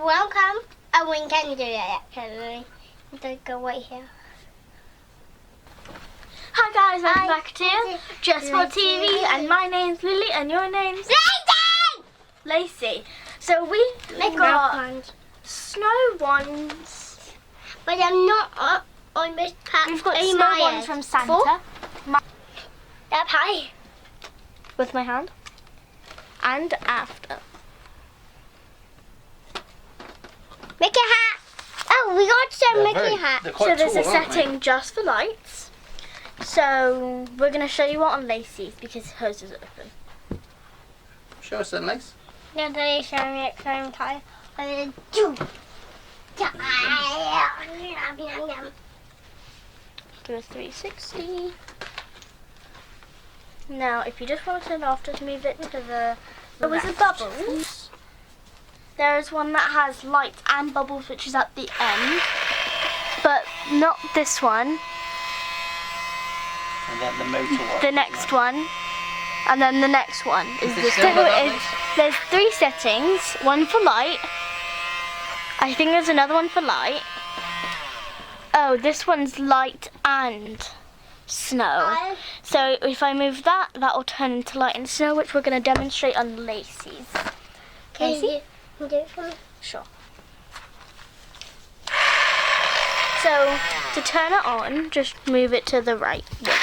welcome. Oh, we can do it actually. Don't go right here. Hi guys, welcome back to Just for TV, and my name's Lily, and your name's Lacey. So we got snow ones, but I'm not on this pack. we've got snow ones from Santa. Up high. With my hand. And after. Mickey hat. Oh, we got some Mickey hat. So there's a setting just for lights. So we're going to show you what on Lacey's because hers is open. Show us then, Lace. No, they show me at the same time. Do a 360. Now, if you just want to turn it off, just move it to the... With the bubbles, there is one that has lights and bubbles, which is at the end, but not this one. And then the motor one. The next one, and then the next one is this this. silver one? There's 3 settings, one for light. I think there's another one for light. Oh, this one's light and snow. So if I move that, that will turn into light and snow, which we're going to demonstrate on Lacey's. Can you do it for me? Sure. So to turn it on, just move it to the right. Yes.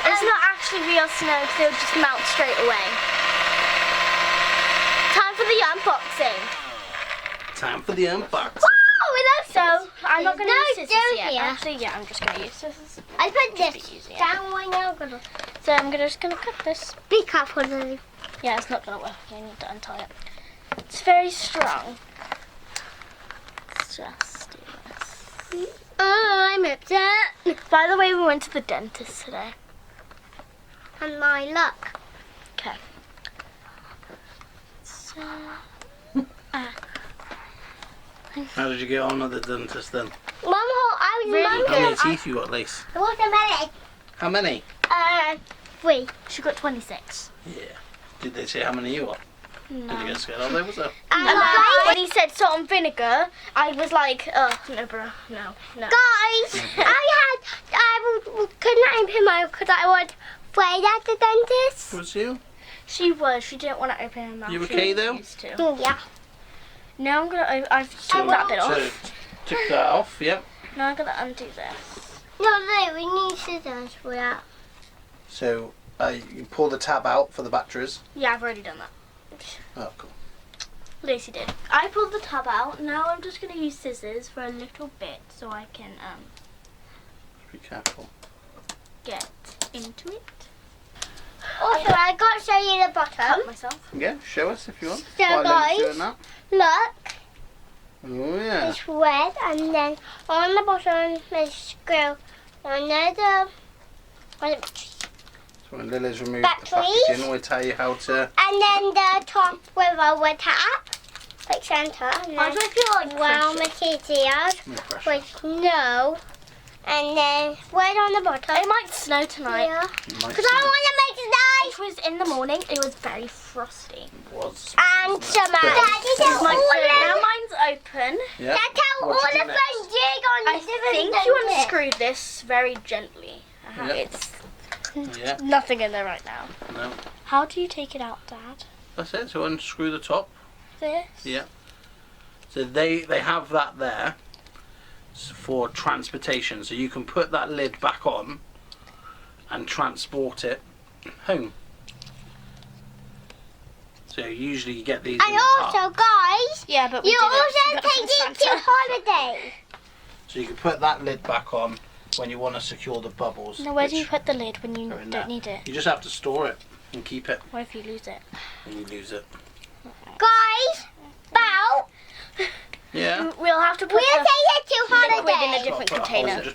It's not actually real snow, because it'll just melt straight away. Time for the unboxing. Time for the unboxing. So I'm not going to use scissors do yet. here. Actually, yeah, I'm just going to use scissors. I put Just this be using it. down right now. So I'm just going to cut this. Be careful, Lily. Yeah, it's not going to work. I need to untie it. It's very strong. Let's just do this. Oh, I'm upset. By the way, we went to the dentist today. And my luck. Okay. So, How did you get on at the dentist then? I was Really Mum How many said- teeth you got, Lace? What's a minute? How many? 3. she got 26. Yeah. Did they say how many you got? No. Did you get scared of them? Was there? And when he said salt and vinegar, I was like, oh, no, bro, no. Guys, I couldn't open my because I was afraid at the dentist. Was you? She didn't want to open her mouth. You She okay, though? used to. Yeah. Now I've took that bit So, off. took that off, yep. Now I'm going to undo this. No, we need scissors for that. So, you pull the tab out for the batteries. Yeah, I've already done that. Oh, cool. Lacey did. I pulled the tab out. Now I'm just going to use scissors for a little bit so I can Be careful. get into it. Also, I got to show you the Cut bottom. myself. Yeah, show us if you want. So, While Lily's doing guys, that. look, Oh, yeah. it's red, and then on the bottom there's screw. Another, So when Lily's removed Batteries. the packaging, we'll tell you how to... and then the top with a red hat, like Santa. And Why then do I feel like round pressure? materials No pressure. with no, and then red on the bottom. It might snow tonight. Yeah. Nice. Because I want to make it nice. It was in the morning. It was very frosty. Was. And some This is Daddy, my all phone. Now of mine's open. Yeah. That's how all What to the do next? friends dig on I the different think you things. unscrew this very gently. Yeah. It's Yeah. nothing in there right now. No. How do you take it out, Dad? That's it. So unscrew the top. This? Yeah. So they have that there for transportation. So you can put that lid back on and transport it home. So usually you get these. And in the car. also, guys, Yeah, but we you didn't. We also got take from it to Santa. holiday. So you can put that lid back on when you want to secure the bubbles. Now, where do you which put the lid when you are in don't there. need it? You just have to store it and keep it What if you lose it? when you lose it. Guys, bow. Yeah. We'll have to put We'll take it to liquid in a holiday. different Put a hole container. in,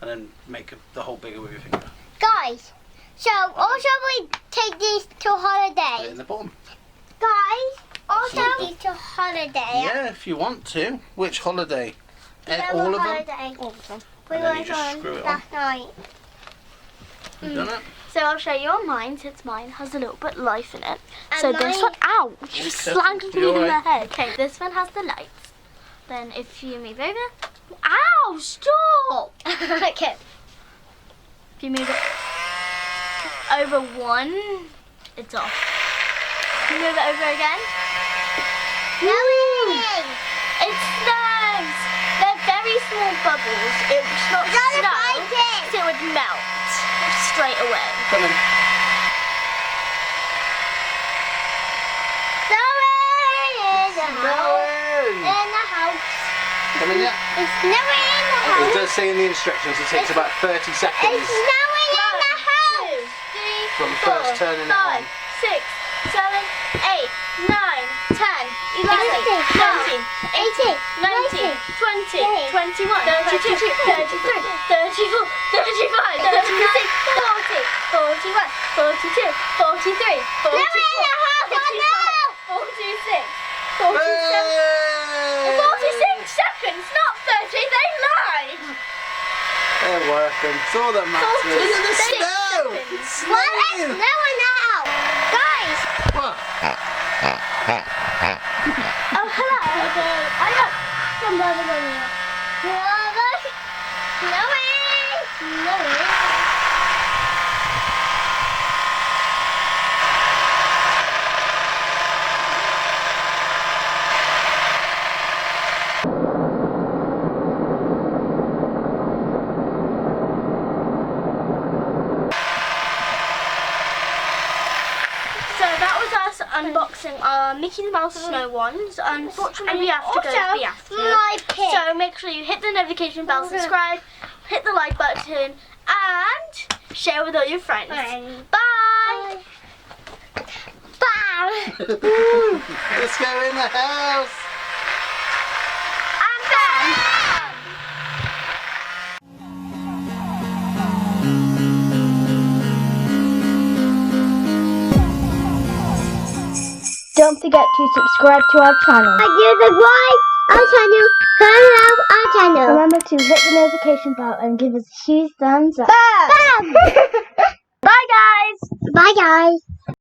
and then make the hole bigger with your finger. Guys, so also we take these to Put it holiday. in the bottom. Guys, also these to holiday. Yeah, if you want to. Which holiday? We have All a of them? holiday. All of them. We And then you went just on screw it on. last night. You done it? So I'll show you on mine, since mine has a little bit of life in it. And So this one, ow, you slammed me in the head. Okay, this one has the lights. Then if you move over, ow, stop! Okay. If you move it over one, it's off. You move it over again, Snowing! it snows! They're very small bubbles. It would not snow, so it would melt straight away. Come in. Snowing in the house. Come in yet? It's snowing in the house. It does say in the instructions it takes about 30 It's seconds snowing in the house. 2, 3, from 4, first turning it 5, on. 6, 7, 8, 9, 10, 11, 13, 18, 19, 20, 21, 22, 23, 34, 35, 36, 40, 41, 42, 43, 44, 46, 47, 46 seconds, not 30, they lied! They're working. It's all that matters. Look at the 46 snow! seconds. It's What is snowing! snowing now? Guys! What? Oh, hello. I got some butter on you. Snowing! So that was us unboxing our Mickey Mouse snow ones. Unfortunately, we have to go to the after. My pig. So make sure you hit the notification bell, subscribe, hit the like button, and share with all your friends. Bye! Bye. Let's go in the house! And then... Don't forget to subscribe to our channel. And you subscribe our channel, turn on our channel. Remember to hit the notification bell and give us a huge thumbs up. Bam! Bye, guys! Bye guys.